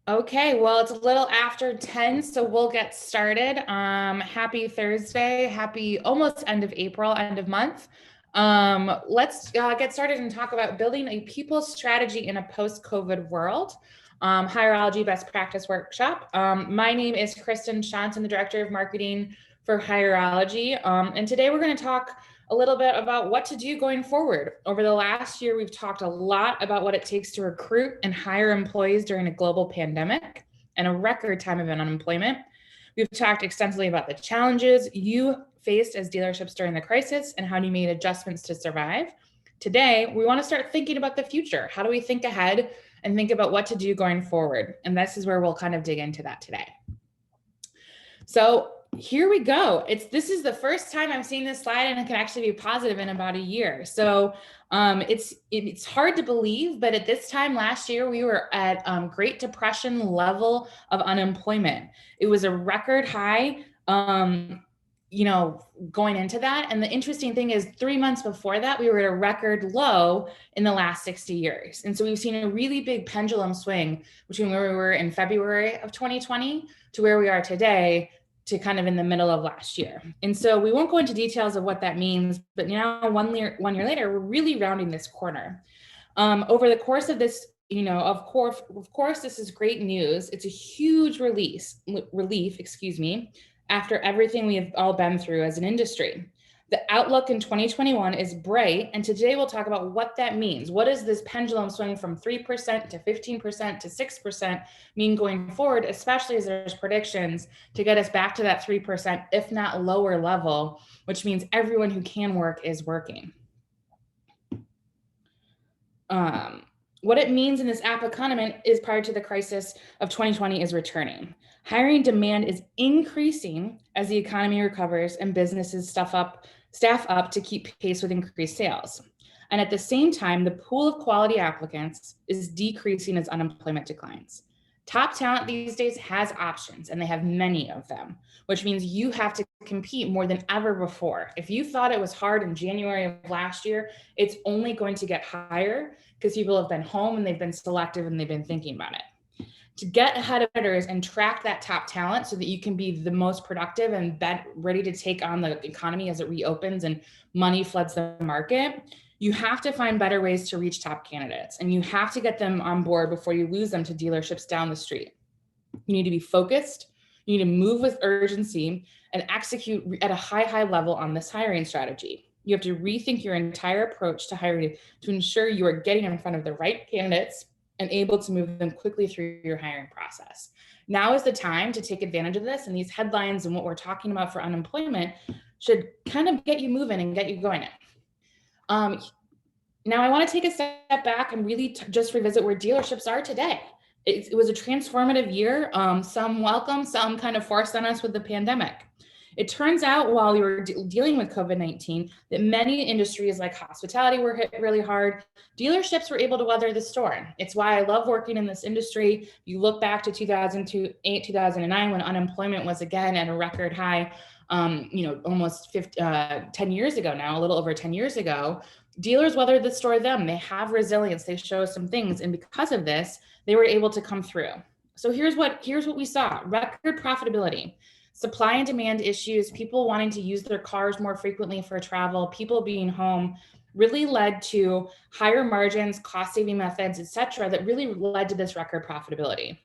Okay, well, it's a little after 10, so we'll get started. Happy Thursday, happy almost end of April, end of month. Let's get started and talk about building a people strategy in a post-COVID world. Hierology Best Practice Workshop. My name is Kristen Shantz. I'm the Director of Marketing for Hierology. And today we're going to talk a little bit about what to do going forward. Over the last year, we've talked a lot about what it takes to recruit and hire employees during a global pandemic and a record time of unemployment. We've talked extensively about the challenges you faced as dealerships during the crisis and how you made adjustments to survive. Today, we want to start thinking about the future. How do we think ahead and think about what to do going forward? And this is where we'll kind of dig into that today. So here we go. This is the first time I'm seeing this slide, and it can actually be positive in about a year. So it's hard to believe, but at this time last year, we were at Great Depression level of unemployment. It was a record high, going into that. And the interesting thing is 3 months before that, we were at a record low in the last 60 years. And so we've seen a really big pendulum swing between where we were in February of 2020 to where we are today, to kind of in the middle of last year. And so we won't go into details of what that means, but now one year later, we're really rounding this corner. Over the course of this, of course, this is great news. It's a huge relief, after everything we have all been through as an industry. The outlook in 2021 is bright, and today we'll talk about what that means. What does this pendulum swing from 3% to 15% to 6% mean going forward, especially as there's predictions to get us back to that 3%, if not lower level, which means everyone who can work is working. What it means in this app economy is prior to the crisis of 2020 is returning. Hiring demand is increasing as the economy recovers and businesses staff up to keep pace with increased sales. And at the same time, the pool of quality applicants is decreasing as unemployment declines. Top talent these days has options, and they have many of them, which means you have to compete more than ever before. If you thought it was hard in January of last year, it's only going to get higher because people have been home and they've been selective and they've been thinking about it. To get ahead of others and track that top talent so that you can be the most productive and ready to take on the economy as it reopens and money floods the market, you have to find better ways to reach top candidates, and you have to get them on board before you lose them to dealerships down the street. You need to be focused, you need to move with urgency and execute at a high level on this hiring strategy. You have to rethink your entire approach to hiring to ensure you are getting in front of the right candidates and able to move them quickly through your hiring process. Now is the time to take advantage of this, and these headlines and what we're talking about for unemployment should kind of get you moving and get you going. Now I want to take a step back and really just revisit where dealerships are today. It was a transformative year. Some welcome, some kind of forced on us with the pandemic. It turns out while we were dealing with COVID-19 that many industries like hospitality were hit really hard. Dealerships were able to weather the storm. It's why I love working in this industry. You look back to 2008, 2009, when unemployment was again at a record high, almost 10 years ago now, a little over 10 years ago. Dealers weathered the storm. They have resilience. They show some things. And because of this, they were able to come through. So here's what we saw: record profitability. Supply and demand issues, people wanting to use their cars more frequently for travel, people being home, really led to higher margins, cost-saving methods, et cetera, that really led to this record profitability.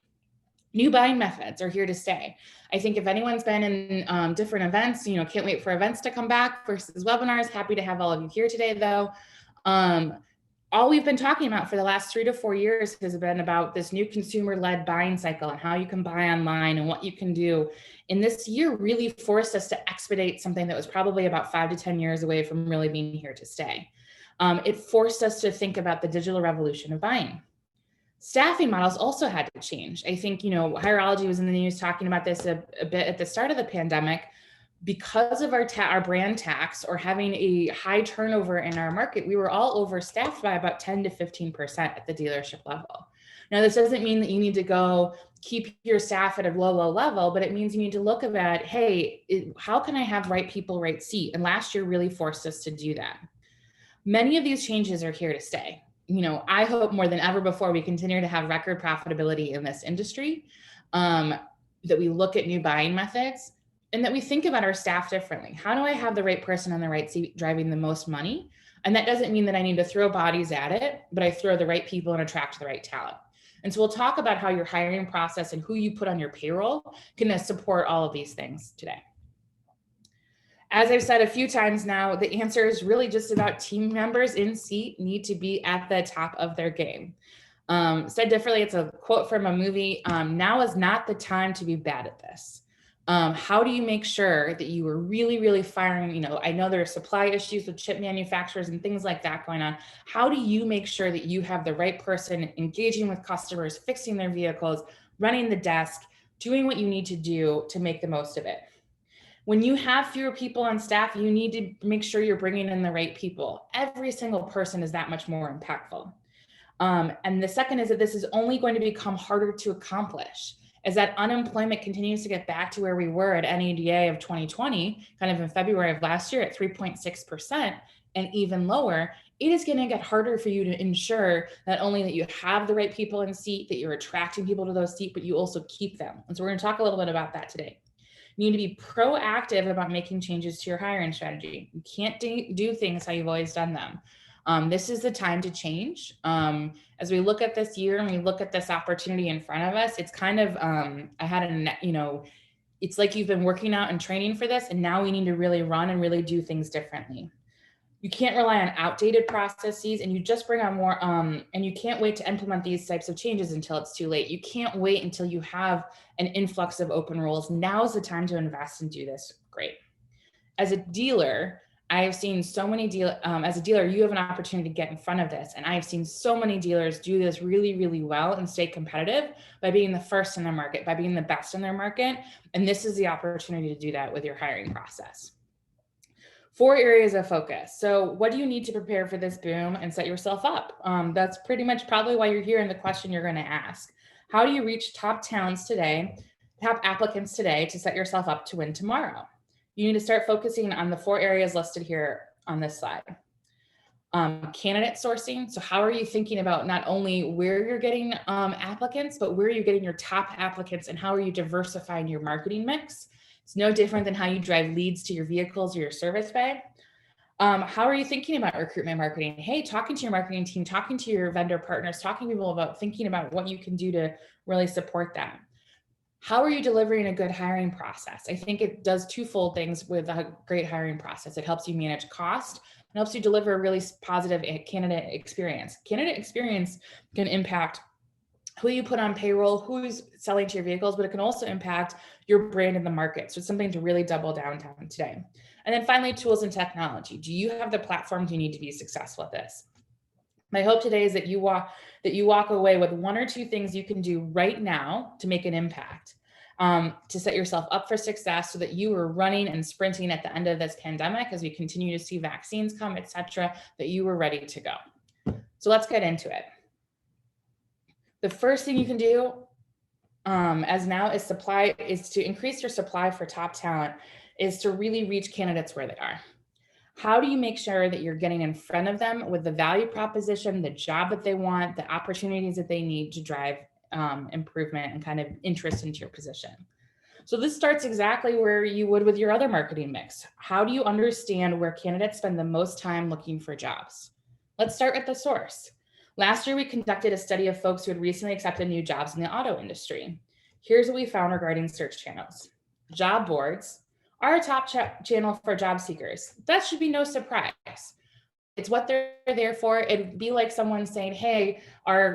New buying methods are here to stay. I think if anyone's been in different events, can't wait for events to come back versus webinars. Happy to have all of you here today, though. All we've been talking about for the last 3 to 4 years has been about this new consumer-led buying cycle and how you can buy online and what you can do. And this year really forced us to expedite something that was probably about 5 to 10 years away from really being here to stay. It forced us to think about the digital revolution of buying. Staffing models also had to change. I think, Hierology was in the news talking about this a bit at the start of the pandemic. Because of our brand tax or having a high turnover in our market, we were all overstaffed by about 10 to 15% at the dealership level. Now, this doesn't mean that you need to go keep your staff at a low level, but it means you need to look at, hey, how can I have right people, right seat? And last year really forced us to do that. Many of these changes are here to stay. I hope more than ever before we continue to have record profitability in this industry, that we look at new buying methods and that we think about our staff differently. How do I have the right person on the right seat driving the most money? And that doesn't mean that I need to throw bodies at it, but I throw the right people and attract the right talent. And so we'll talk about how your hiring process and who you put on your payroll can support all of these things today. As I've said a few times now, the answer is really just about team members in seat need to be at the top of their game. Said differently, it's a quote from a movie. Now is not the time to be bad at this. How do you make sure that you are really, really firing? I know there are supply issues with chip manufacturers and things like that going on. How do you make sure that you have the right person engaging with customers, fixing their vehicles, running the desk, doing what you need to do to make the most of it? When you have fewer people on staff, you need to make sure you're bringing in the right people. Every single person is that much more impactful. And the second is that this is only going to become harder to accomplish as that unemployment continues to get back to where we were at NADA of 2020, kind of in February of last year at 3.6% and even lower. It is going to get harder for you to ensure not only that you have the right people in seat, that you're attracting people to those seats, but you also keep them. And so we're going to talk a little bit about that today. You need to be proactive about making changes to your hiring strategy. You can't do things how you've always done them. This is the time to change. As we look at this year and we look at this opportunity in front of us, it's kind of, it's like you've been working out and training for this, and now we need to really run and really do things differently. You can't rely on outdated processes, and you just bring on more, and you can't wait to implement these types of changes until it's too late. You can't wait until you have an influx of open roles. Now's the time to invest and do this. Great. As a dealer, I have seen so many as a dealer, you have an opportunity to get in front of this. And I have seen so many dealers do this really, really well and stay competitive by being the first in their market, by being the best in their market. And this is the opportunity to do that with your hiring process. 4 areas of focus. So what do you need to prepare for this boom and set yourself up? That's pretty much probably why you're here and the question you're going to ask. How do you reach top talents today, top applicants today to set yourself up to win tomorrow? You need to start focusing on the 4 areas listed here on this slide. Candidate sourcing. So how are you thinking about not only where you're getting applicants, but where you're getting your top applicants, and how are you diversifying your marketing mix? It's no different than how you drive leads to your vehicles or your service bay. How are you thinking about recruitment marketing? Hey, talking to your marketing team, talking to your vendor partners, talking to people about thinking about what you can do to really support that. How are you delivering a good hiring process? I think it does twofold things with a great hiring process. It helps you manage cost and helps you deliver a really positive candidate experience. Candidate experience can impact who you put on payroll, who's selling to your vehicles, but it can also impact your brand in the market. So it's something to really double down on today. And then finally, tools and technology. Do you have the platforms you need to be successful at this? My hope today is that you walk away with 1 or 2 things you can do right now to make an impact, to set yourself up for success so that you are running and sprinting at the end of this pandemic as we continue to see vaccines come, et cetera, that you were ready to go. So let's get into it. The first thing you can do as now is to increase your supply for top talent, is to really reach candidates where they are. How do you make sure that you're getting in front of them with the value proposition, the job that they want, the opportunities that they need to drive improvement and kind of interest into your position? So this starts exactly where you would with your other marketing mix. How do you understand where candidates spend the most time looking for jobs? Let's start at the source. Last year, we conducted a study of folks who had recently accepted new jobs in the auto industry. Here's what we found regarding search channels. Job boards are a top channel for job seekers. That should be no surprise. It's what they're there for. It'd be like someone saying, hey,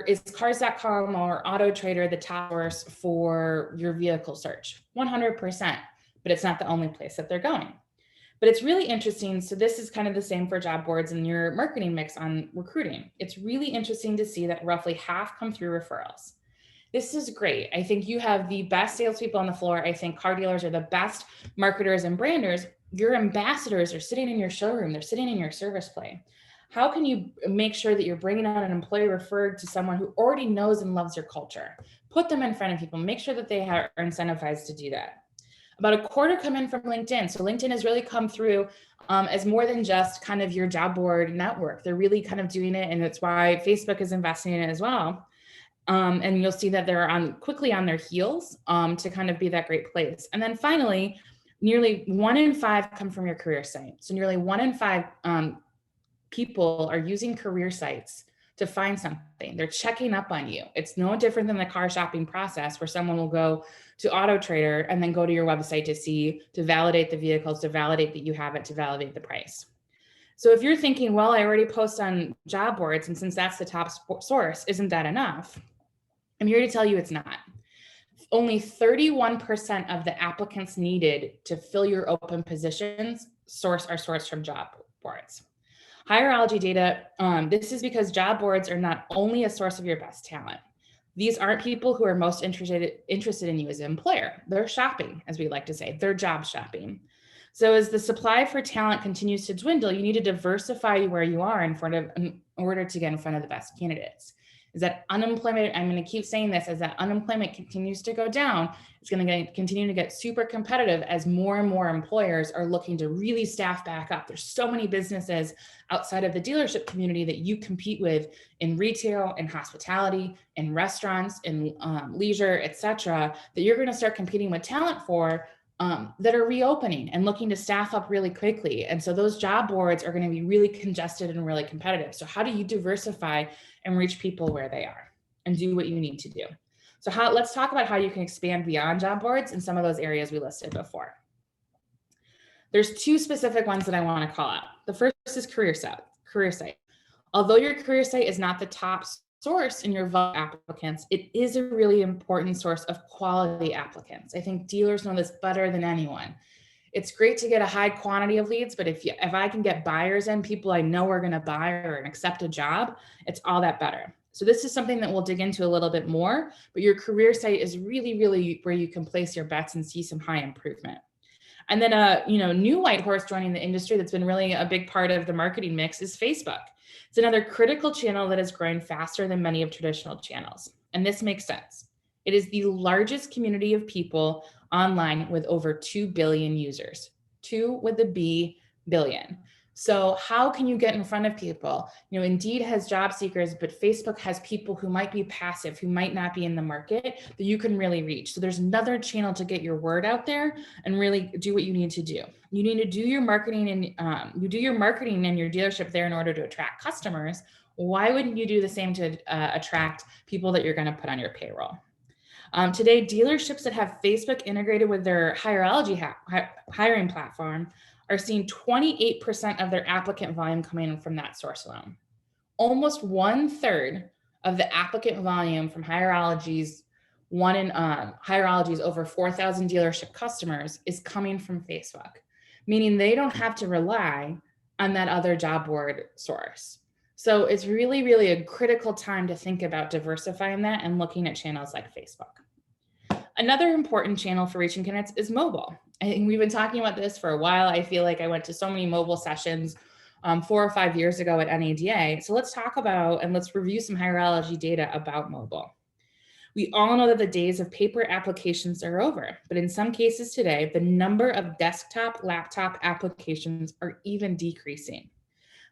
is cars.com or Auto Trader the top source for your vehicle search? 100%, but it's not the only place that they're going. But it's really interesting. So this is kind of the same for job boards and your marketing mix on recruiting. It's really interesting to see that roughly half come through referrals. This is great. I think you have the best salespeople on the floor. I think car dealers are the best marketers and branders. Your ambassadors are sitting in your showroom. They're sitting in your service play. How can you make sure that you're bringing on an employee referred to someone who already knows and loves your culture? Put them in front of people. Make sure that they are incentivized to do that. About a quarter come in from LinkedIn. So LinkedIn has really come through as more than just kind of your job board network. They're really kind of doing it, and it's why Facebook is investing in it as well. And you'll see that they're quickly on their heels to kind of be that great place. And then finally, nearly 1 in 5 come from your career site. So nearly 1 in 5 people are using career sites to find something. They're checking up on you. It's no different than the car shopping process where someone will go to Auto Trader and then go to your website to validate the vehicles, to validate that you have it, to validate the price. So if you're thinking, well, I already post on job boards, and since that's the top source, isn't that enough? I'm here to tell you it's not. Only 31% of the applicants needed to fill your open positions are sourced from job boards. Hireology data, this is because job boards are not only a source of your best talent. These aren't people who are most interested in you as an employer. They're shopping, as we like to say. They're job shopping. So as the supply for talent continues to dwindle, you need to diversify where you are in order to get in front of the best candidates. Is that unemployment, I'm going to keep saying this, as that unemployment continues to go down, it's going to continue to get super competitive as more and more employers are looking to really staff back up. There's so many businesses outside of the dealership community that you compete with in retail, in hospitality, in restaurants, in leisure, et cetera, that you're going to start competing with talent for that are reopening and looking to staff up really quickly. And so those job boards are going to be really congested and really competitive. So how do you diversify and reach people where they are and do what you need to do? So let's talk about how you can expand beyond job boards in some of those areas we listed before. There's 2 specific ones that I want to call out. The first is career site. Although your career site is not the top source in your applicants, it is a really important source of quality applicants. I think dealers know this better than anyone. It's great to get a high quantity of leads, but if I can get buyers in, people I know are going to buy or accept a job, it's all that better. So this is something that we'll dig into a little bit more, but your career site is really, really where you can place your bets and see some high improvement. And then a new white horse joining the industry that's been really a big part of the marketing mix is Facebook. It's another critical channel that is growing faster than many of traditional channels. And this makes sense. It is the largest community of people online with over 2 billion users, 2 with a B billion. So how can you get in front of people? Indeed has job seekers, but Facebook has people who might be passive, who might not be in the market that you can really reach. So there's another channel to get your word out there and really do what you need to do. You need to do your marketing and you do your marketing in your dealership there in order to attract customers. Why wouldn't you do the same to attract people that you're going to put on your payroll? Today, dealerships that have Facebook integrated with their Hireology hiring platform are seeing 28% of their applicant volume coming from that source alone. Almost 1/3 of the applicant volume from Hireology's over 4,000 dealership customers is coming from Facebook, meaning they don't have to rely on that other job board source. So it's really, really a critical time to think about diversifying that and looking at channels like Facebook. Another important channel for reaching candidates is mobile. I think we've been talking about this for a while. I feel like I went to so many mobile sessions 4 or 5 years ago at NADA. So let's talk about and let's review some Hireology data about mobile. We all know that the days of paper applications are over, but in some cases today, the number of desktop, laptop applications are even decreasing.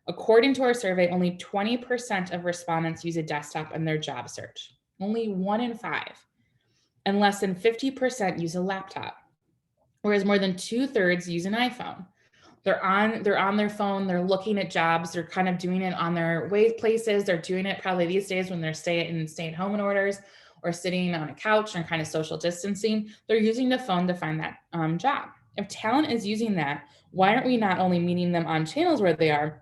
According to our survey, only 20% of respondents use a desktop in their job search, only 1 in 5, and less than 50% use a laptop, whereas more than 2/3 use an iPhone. They're on their phone, they're looking at jobs, they're kind of doing it on their way places, they're doing it probably these days when they're staying home in orders or sitting on a couch and kind of social distancing, they're using the phone to find that job. If talent is using that, why aren't we not only meeting them on channels where they are,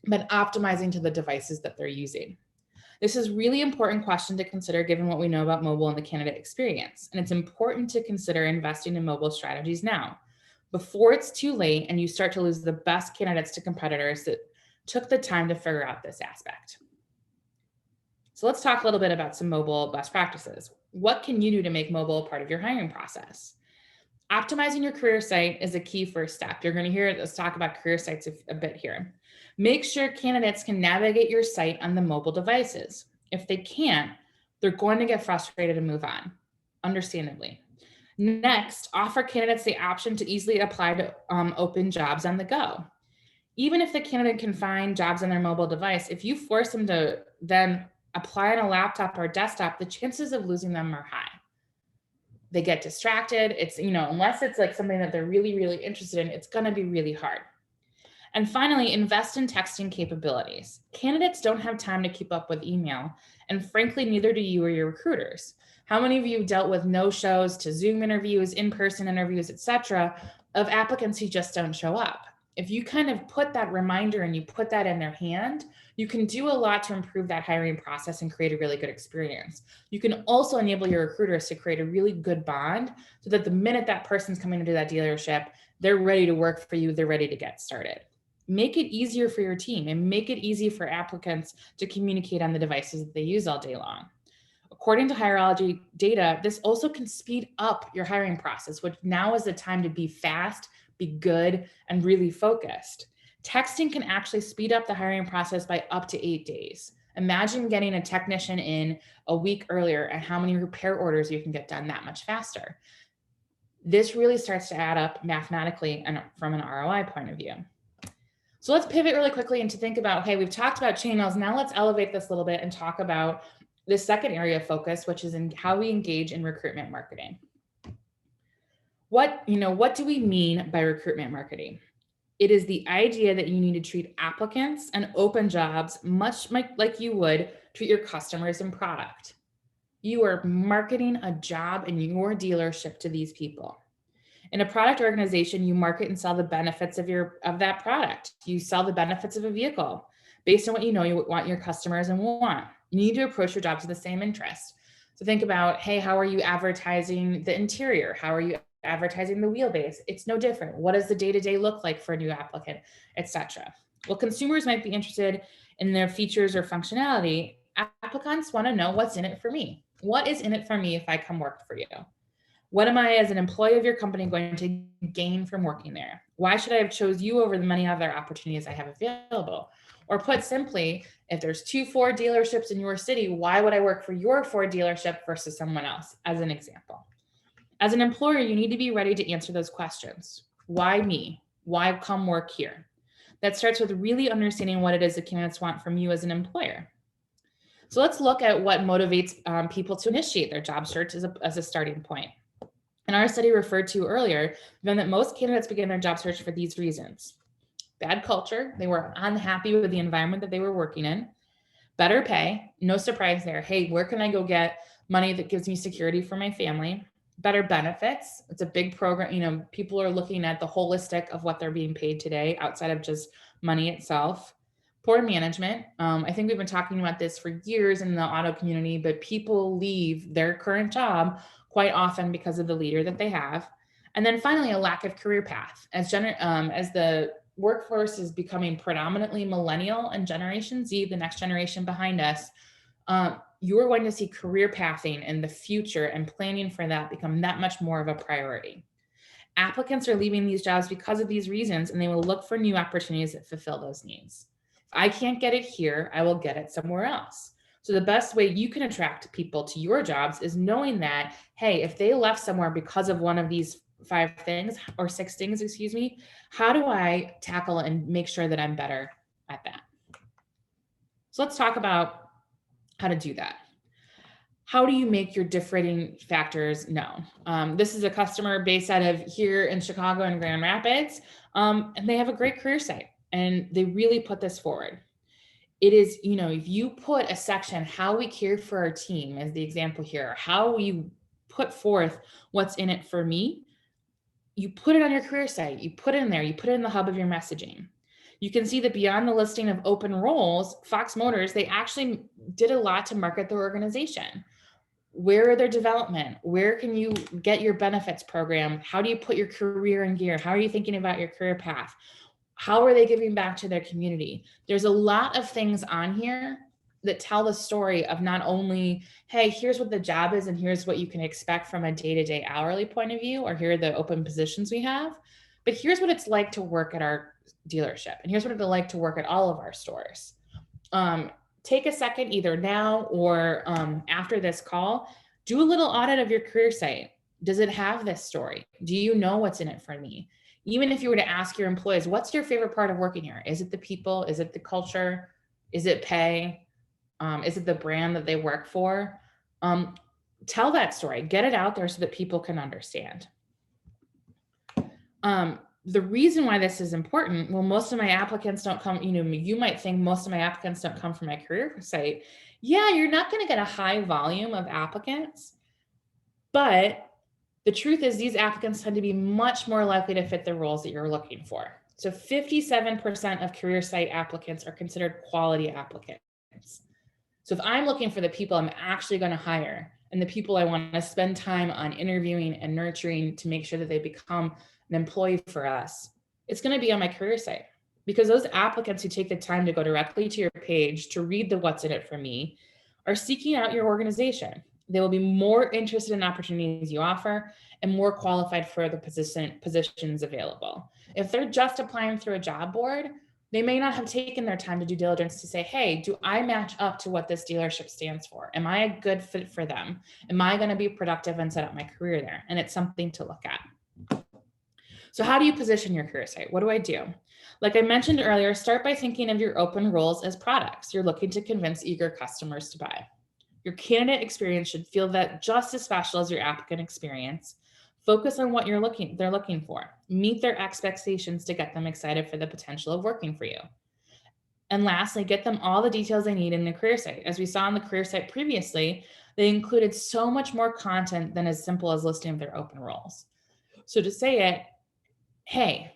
but optimizing to the devices that they're using? This is a really important question to consider given what we know about mobile and the candidate experience. And it's important to consider investing in mobile strategies now, before it's too late and you start to lose the best candidates to competitors that took the time to figure out this aspect. So let's talk a little bit about some mobile best practices. What can you do to make mobile a part of your hiring process? Optimizing your career site is a key first step. You're going to hear us talk about career sites a bit here. Make sure candidates can navigate your site on the mobile devices. If they can't, they're going to get frustrated and move on, understandably. Next, offer candidates the option to easily apply to open jobs on the go. Even if the candidate can find jobs on their mobile device, if you force them to then apply on a laptop or desktop, the chances of losing them are high. They get distracted. It's, unless it's like something that they're really, really interested in, it's going to be really hard. And finally, invest in texting capabilities. Candidates don't have time to keep up with email, and frankly, neither do you or your recruiters. How many of you dealt with no-shows to Zoom interviews, in-person interviews, etc., of applicants who just don't show up? If you kind of put that reminder and you put that in their hand, you can do a lot to improve that hiring process and create a really good experience. You can also enable your recruiters to create a really good bond so that the minute that person's coming into that dealership, they're ready to work for you, they're ready to get started. Make it easier for your team and make it easy for applicants to communicate on the devices that they use all day long. According to Hireology data, this also can speed up your hiring process, which now is the time to be fast, be good, and really focused. Texting can actually speed up the hiring process by up to 8 days. Imagine getting a technician in a week earlier and how many repair orders you can get done that much faster. This really starts to add up mathematically and from an ROI point of view. So let's pivot really quickly and to think about, okay, we've talked about chain mails. Now let's elevate this a little bit and talk about the second area of focus, which is in how we engage in recruitment marketing. What do we mean by recruitment marketing? It is the idea that you need to treat applicants and open jobs much like you would treat your customers and product. You are marketing a job in your dealership to these people. In a product organization, you market and sell the benefits of that product. You sell the benefits of a vehicle based on what you want your customers and want. You need to approach your jobs with the same interest. So think about, hey, how are you advertising the interior? How are you advertising the wheelbase? It's no different. What does the day-to-day look like for a new applicant, etc.? Well, consumers might be interested in their features or functionality. Applicants want to know what's in it for me. What is in it for me if I come work for you? What am I, as an employee of your company, going to gain from working there? Why should I have chose you over the many other opportunities I have available? Or put simply, if there's 2 Ford dealerships in your city, why would I work for your Ford dealership versus someone else, as an example? As an employer, you need to be ready to answer those questions. Why me? Why come work here? That starts with really understanding what it is the candidates want from you as an employer. So let's look at what motivates people to initiate their job search as a starting point. In our study referred to earlier, we found that most candidates begin their job search for these reasons. Bad culture, they were unhappy with the environment that they were working in. Better pay, no surprise there. Hey, where can I go get money that gives me security for my family? Better benefits, it's a big program. People are looking at the holistic of what they're being paid today outside of just money itself. Poor management. I think we've been talking about this for years in the auto community, but people leave their current job quite often because of the leader that they have. And then finally, a lack of career path. As the workforce is becoming predominantly millennial and Generation Z, the next generation behind us, you are going to see career pathing in the future and planning for that become that much more of a priority. Applicants are leaving these jobs because of these reasons, and they will look for new opportunities that fulfill those needs. If I can't get it here, I will get it somewhere else. So the best way you can attract people to your jobs is knowing that, hey, if they left somewhere because of one of these 5 things or 6 things, how do I tackle and make sure that I'm better at that? So let's talk about how to do that. How do you make your differentiating factors known? This is a customer based out of here in Chicago and Grand Rapids, and they have a great career site, and they really put this forward. It is, if you put a section, how we care for our team as the example here, how we put forth what's in it for me, you put it on your career site, you put it in there, you put it in the hub of your messaging. You can see that beyond the listing of open roles, Fox Motors, they actually did a lot to market their organization. Where are their development? Where can you get your benefits program? How do you put your career in gear? How are you thinking about your career path? How are they giving back to their community? There's a lot of things on here that tell the story of not only, hey, here's what the job is and here's what you can expect from a day-to-day hourly point of view, or here are the open positions we have, but here's what it's like to work at our dealership. And here's what it's like to work at all of our stores. Take a second, either now or after this call, do a little audit of your career site. Does it have this story? Do you know what's in it for me? Even if you were to ask your employees, what's your favorite part of working here? Is it the people? Is it the culture? Is it pay? Is it the brand that they work for? Tell that story, get it out there so that people can understand. The reason why this is important, well, most of my applicants don't come, you might think most of my applicants don't come from my career site. Yeah, you're not going to get a high volume of applicants, but the truth is these applicants tend to be much more likely to fit the roles that you're looking for. So 57% of career site applicants are considered quality applicants. So if I'm looking for the people I'm actually going to hire and the people I want to spend time on interviewing and nurturing to make sure that they become an employee for us, it's going to be on my career site, because those applicants who take the time to go directly to your page to read the what's in it for me are seeking out your organization. They will be more interested in opportunities you offer and more qualified for the positions available. If they're just applying through a job board, they may not have taken their time to do diligence to say, hey, do I match up to what this dealership stands for? Am I a good fit for them? Am I going to be productive and set up my career there? And it's something to look at. So how do you position your career site? What do I do? Like I mentioned earlier, start by thinking of your open roles as products you're looking to convince eager customers to buy. Your candidate experience should feel that just as special as your applicant experience. Focus on what they're looking for. Meet their expectations to get them excited for the potential of working for you. And lastly, get them all the details they need in the career site. As we saw on the career site previously, they included so much more content than as simple as listing their open roles. So to say it, hey,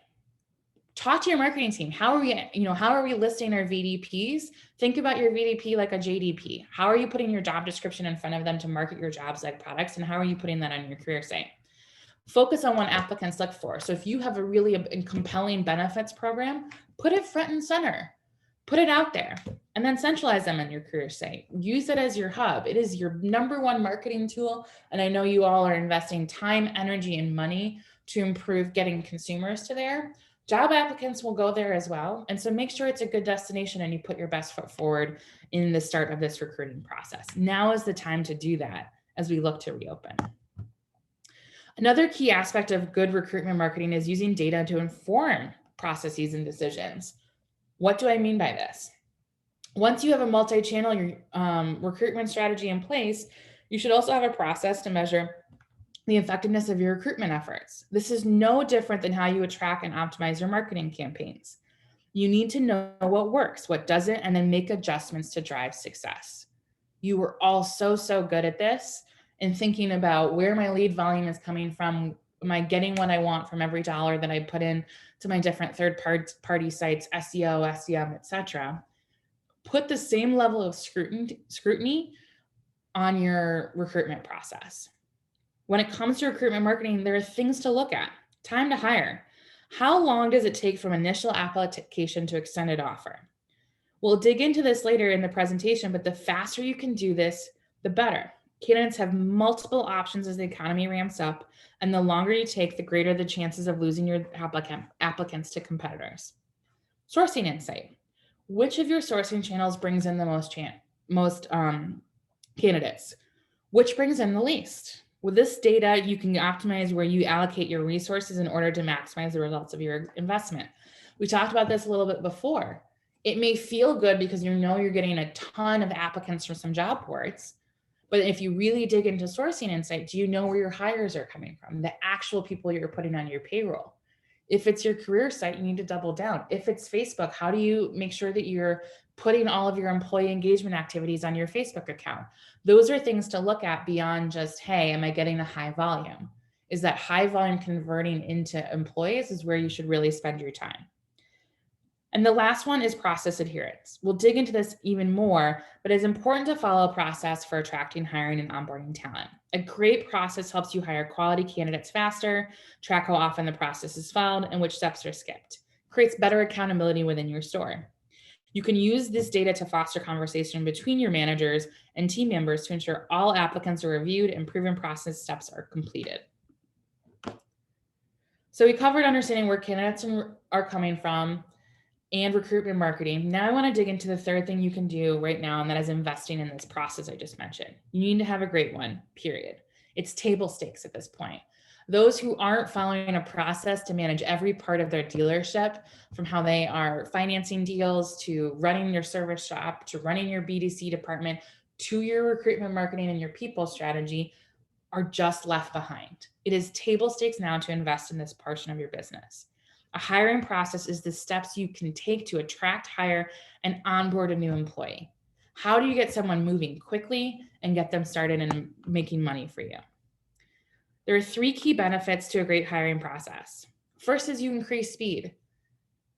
talk to your marketing team. How are we listing our VDPs? Think about your VDP like a JDP. How are you putting your job description in front of them to market your jobs like products? And how are you putting that on your career site? Focus on what applicants look for. So if you have a really compelling benefits program, put it front and center. Put it out there and then centralize them on your career site. Use it as your hub. It is your number one marketing tool. And I know you all are investing time, energy, and money to improve getting consumers to there. Job applicants will go there as well. And so make sure it's a good destination and you put your best foot forward in the start of this recruiting process. Now is the time to do that as we look to reopen. Another key aspect of good recruitment marketing is using data to inform processes and decisions. What do I mean by this? Once you have a multi-channel recruitment strategy in place, you should also have a process to measure the effectiveness of your recruitment efforts. This is no different than how you attract and optimize your marketing campaigns. You need to know what works, what doesn't, and then make adjustments to drive success. You were all so good at this and thinking about where my lead volume is coming from. Am I getting what I want from every dollar that I put in to my different third-party sites, SEO, SEM, etc.? Put the same level of scrutiny on your recruitment process. When it comes to recruitment marketing, there are things to look at. Time to hire. How long does it take from initial application to extended offer? We'll dig into this later in the presentation, but the faster you can do this, the better. Candidates have multiple options as the economy ramps up, and the longer you take, the greater the chances of losing your applicants to competitors. Sourcing insight. Which of your sourcing channels brings in the most candidates? Which brings in the least? With this data, you can optimize where you allocate your resources in order to maximize the results of your investment. We talked about this a little bit before. It may feel good because you know you're getting a ton of applicants from some job boards, but if you really dig into sourcing insight, do you know where your hires are coming from? The actual people you're putting on your payroll. If it's your career site, you need to double down. If it's Facebook, how do you make sure that you're putting all of your employee engagement activities on your Facebook account? Those are things to look at beyond just, hey, am I getting a high volume? Is that high volume converting into employees is where you should really spend your time. And the last one is process adherence. We'll dig into this even more, but it's important to follow a process for attracting, hiring, and onboarding talent. A great process helps you hire quality candidates faster, track how often the process is followed, and which steps are skipped. Creates better accountability within your store. You can use this data to foster conversation between your managers and team members to ensure all applicants are reviewed and proven process steps are completed. So we covered understanding where candidates are coming from and recruitment marketing. Now I want to dig into the third thing you can do right now, and that is investing in this process I just mentioned. You need to have a great one, period. It's table stakes at this point. Those who aren't following a process to manage every part of their dealership, from how they are financing deals to running your service shop to running your BDC department to your recruitment marketing and your people strategy, are just left behind. It is table stakes now to invest in this portion of your business. A hiring process is the steps you can take to attract, hire, and onboard a new employee. How do you get someone moving quickly and get them started and making money for you? There are 3 key benefits to a great hiring process. First is you increase speed.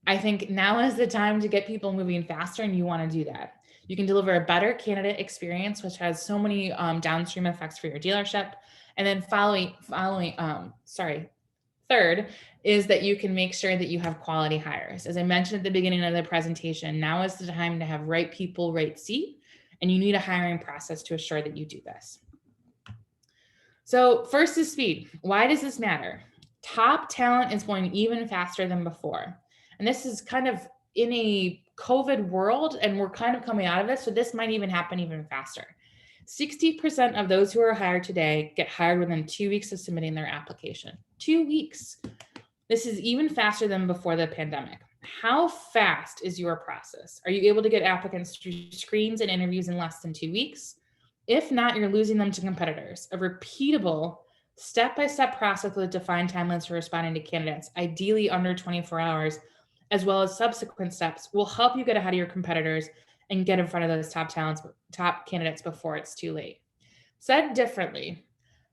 I think now is the time to get people moving faster, and you want to do that. You can deliver a better candidate experience, which has so many downstream effects for your dealership. And then third is that you can make sure that you have quality hires. As I mentioned at the beginning of the presentation, now is the time to have right people, right seat, and you need a hiring process to assure that you do this. So first is speed. Why does this matter? Top talent is going even faster than before. And this is kind of in a COVID world, and we're kind of coming out of this, so this might even happen even faster. 60% of those who are hired today get hired within 2 weeks of submitting their application. 2 weeks. This is even faster than before the pandemic. How fast is your process? Are you able to get applicants through screens and interviews in less than 2 weeks? If not, you're losing them to competitors. A repeatable, step-by-step process with defined timelines for responding to candidates, ideally under 24 hours, as well as subsequent steps, will help you get ahead of your competitors and get in front of those top candidates before it's too late. Said differently,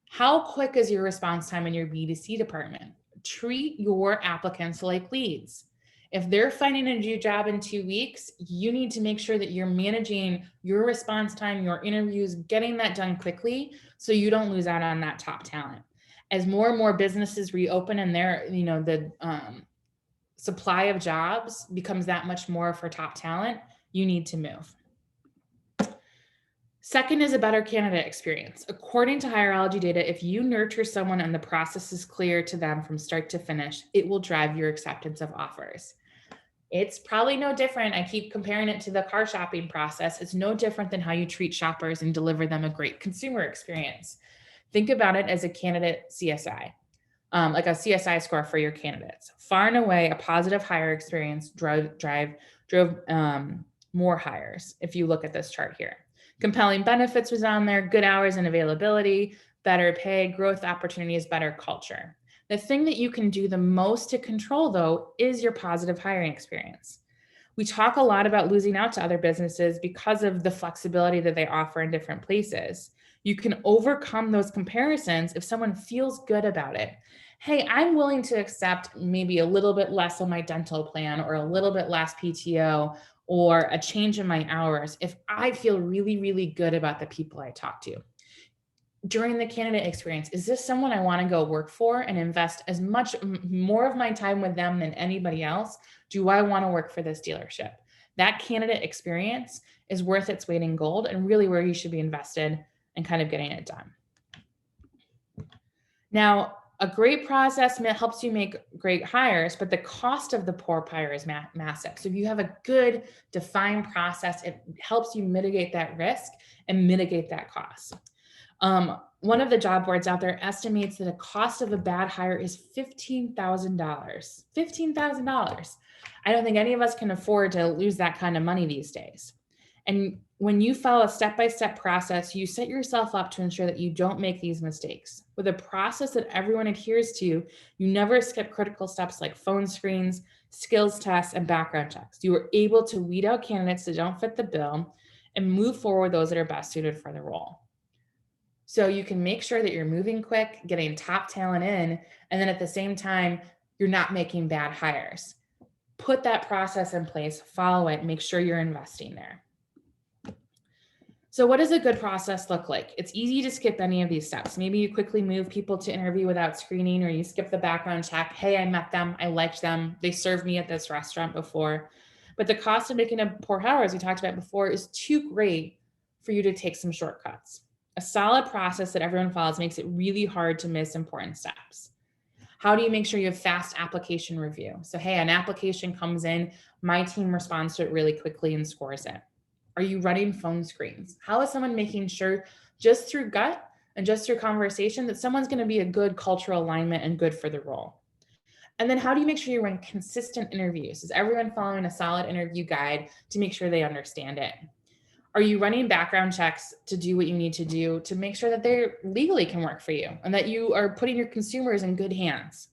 how quick is your response time in your B2C department? Treat your applicants like leads. If they're finding a new job in 2 weeks, you need to make sure that you're managing your response time, your interviews, getting that done quickly so you don't lose out on that top talent. As more and more businesses reopen and the supply of jobs becomes that much more for top talent, you need to move. Second is a better candidate experience. According to Hireology data, if you nurture someone and the process is clear to them from start to finish, it will drive your acceptance of offers. It's probably no different. I keep comparing it to the car shopping process. It's no different than how you treat shoppers and deliver them a great consumer experience. Think about it as a candidate CSI, like a CSI score for your candidates. Far and away, a positive hire experience drove more hires. If you look at this chart here, compelling benefits was on there, good hours and availability, better pay, growth opportunities, better culture. The thing that you can do the most to control, though, is your positive hiring experience. We talk a lot about losing out to other businesses because of the flexibility that they offer in different places. You can overcome those comparisons if someone feels good about it. Hey, I'm willing to accept maybe a little bit less on my dental plan or a little bit less PTO or a change in my hours if I feel really, really good about the people I talk to. During the candidate experience, is this someone I want to go work for and invest as much more of my time with them than anybody else? Do I want to work for this dealership? That candidate experience is worth its weight in gold and really where you should be invested and kind of getting it done. Now, a great process helps you make great hires, but the cost of the poor hire is massive. So if you have a good defined process, it helps you mitigate that risk and mitigate that cost. One of the job boards out there estimates that the cost of a bad hire is $15,000. $15,000. I don't think any of us can afford to lose that kind of money these days. And when you follow a step-by-step process, you set yourself up to ensure that you don't make these mistakes. With a process that everyone adheres to, you never skip critical steps like phone screens, skills tests, and background checks. You are able to weed out candidates that don't fit the bill and move forward those that are best suited for the role. So you can make sure that you're moving quick, getting top talent in, and then at the same time, you're not making bad hires. Put that process in place, follow it, make sure you're investing there. So what does a good process look like? It's easy to skip any of these steps. Maybe you quickly move people to interview without screening, or you skip the background check. Hey, I met them, I liked them, they served me at this restaurant before. But the cost of making a poor hire, as we talked about before, is too great for you to take some shortcuts. A solid process that everyone follows makes it really hard to miss important steps. How do you make sure you have fast application review? So, hey, an application comes in, my team responds to it really quickly and scores it. Are you running phone screens? How is someone making sure just through gut and just through conversation that someone's going to be a good cultural alignment and good for the role. And then how do you make sure you run consistent interviews? Is everyone following a solid interview guide to make sure they understand it? Are you running background checks to do what you need to do to make sure that they legally can work for you and that you are putting your consumers in good hands?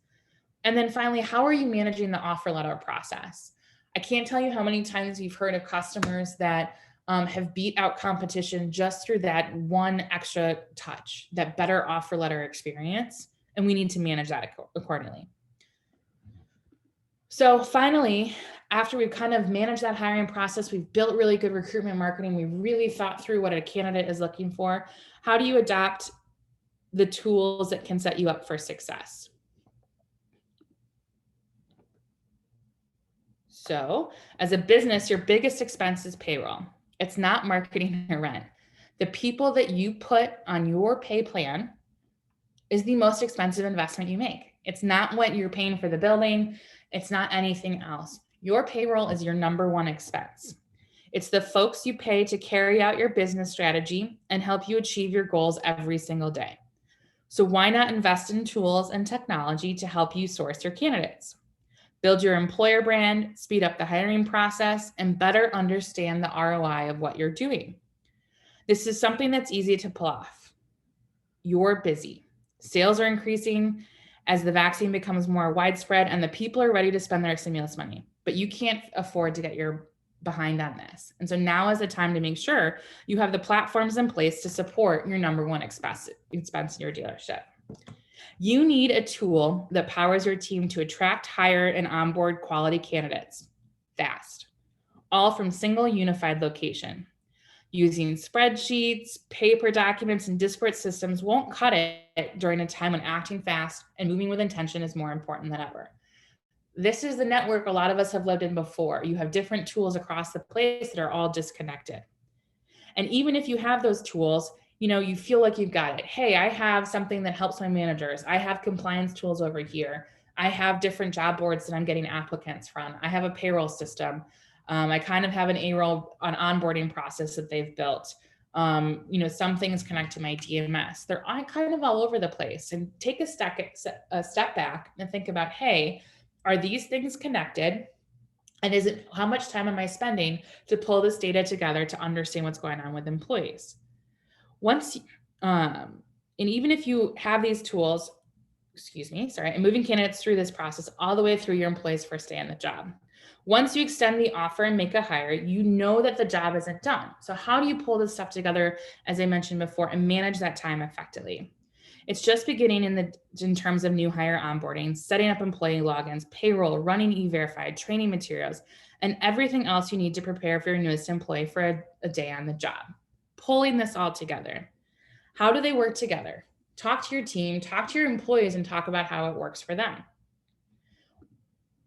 And then finally, how are you managing the offer letter process? I can't tell you how many times we've heard of customers that have beat out competition just through that one extra touch, that better offer letter experience. And we need to manage that accordingly. So finally, after we've kind of managed that hiring process, we've built really good recruitment marketing, we really thought through what a candidate is looking for. How do you adopt the tools that can set you up for success? So as a business, your biggest expense is payroll. It's not marketing or rent. The people that you put on your pay plan is the most expensive investment you make. It's not what you're paying for the building. It's not anything else. Your payroll is your number one expense. It's the folks you pay to carry out your business strategy and help you achieve your goals every single day. So why not invest in tools and technology to help you source your candidates? Build your employer brand, speed up the hiring process, and better understand the ROI of what you're doing. This is something that's easy to pull off. You're busy. Sales are increasing as the vaccine becomes more widespread and the people are ready to spend their stimulus money, but you can't afford to get your behind on this. And so now is the time to make sure you have the platforms in place to support your number one expense in your dealership. You need a tool that powers your team to attract, hire, and onboard quality candidates fast, all from single unified location. Using spreadsheets, paper documents, and disparate systems won't cut it during a time when acting fast and moving with intention is more important than ever. This is the network a lot of us have lived in before. You have different tools across the place that are all disconnected. And even if you have those tools, you feel like you've got it. Hey, I have something that helps my managers. I have compliance tools over here. I have different job boards that I'm getting applicants from. I have a payroll system. I kind of have an onboarding process that they've built. Some things connect to my DMS. They're kind of all over the place. And take a step back and think about, hey, are these things connected? And how much time am I spending to pull this data together to understand what's going on with employees? And even if you have these tools, and moving candidates through this process all the way through your employee's first day on the job. Once you extend the offer and make a hire, you know that the job isn't done. So how do you pull this stuff together, as I mentioned before, and manage that time effectively? It's just beginning in terms of new hire onboarding, setting up employee logins, payroll, running E-Verify, training materials, and everything else you need to prepare for your newest employee for a day on the job. Pulling this all together. How do they work together? Talk to your team, talk to your employees, and talk about how it works for them.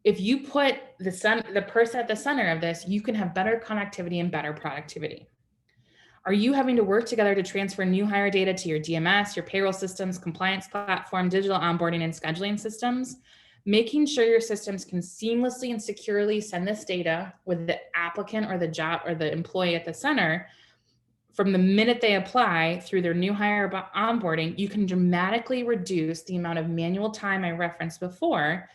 If you put the person at the center of this, you can have better connectivity and better productivity. Are you having to work together to transfer new hire data to your DMS, your payroll systems, compliance platform, digital onboarding, and scheduling systems? Making sure your systems can seamlessly and securely send this data with the applicant or the job or the employee at the center from the minute they apply through their new hire onboarding, you can dramatically reduce the amount of manual time I referenced before,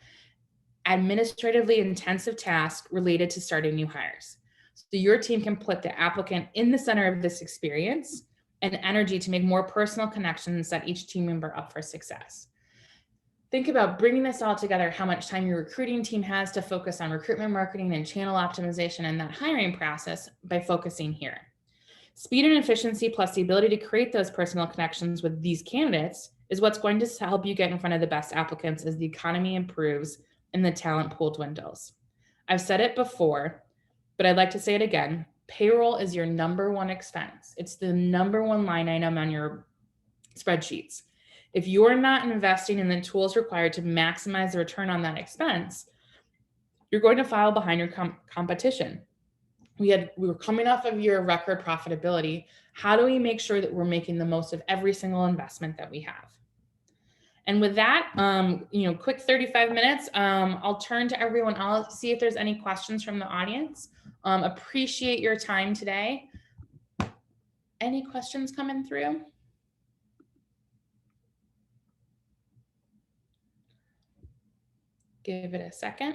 administratively intensive tasks related to starting new hires. So your team can put the applicant in the center of this experience and energy to make more personal connections and set each team member up for success. Think about bringing this all together, how much time your recruiting team has to focus on recruitment marketing and channel optimization and that hiring process by focusing here. Speed and efficiency plus the ability to create those personal connections with these candidates is what's going to help you get in front of the best applicants as the economy improves and the talent pool dwindles. I've said it before, but I'd like to say it again. Payroll is your number one expense. It's the number one line item on your spreadsheets. If you're not investing in the tools required to maximize the return on that expense, you're going to fall behind your competition. We were coming off of your record profitability. How do we make sure that we're making the most of every single investment that we have? And with that, quick 35 minutes, I'll turn to everyone. I'll see if there's any questions from the audience. Appreciate your time today. Any questions coming through? Give it a second.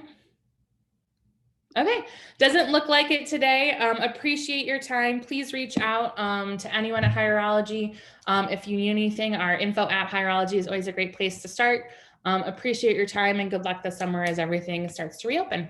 Okay, doesn't look like it today. Appreciate your time. Please reach out to anyone at Hierology. If you need anything, our info at Hierology is always a great place to start. Appreciate your time and good luck this summer as everything starts to reopen.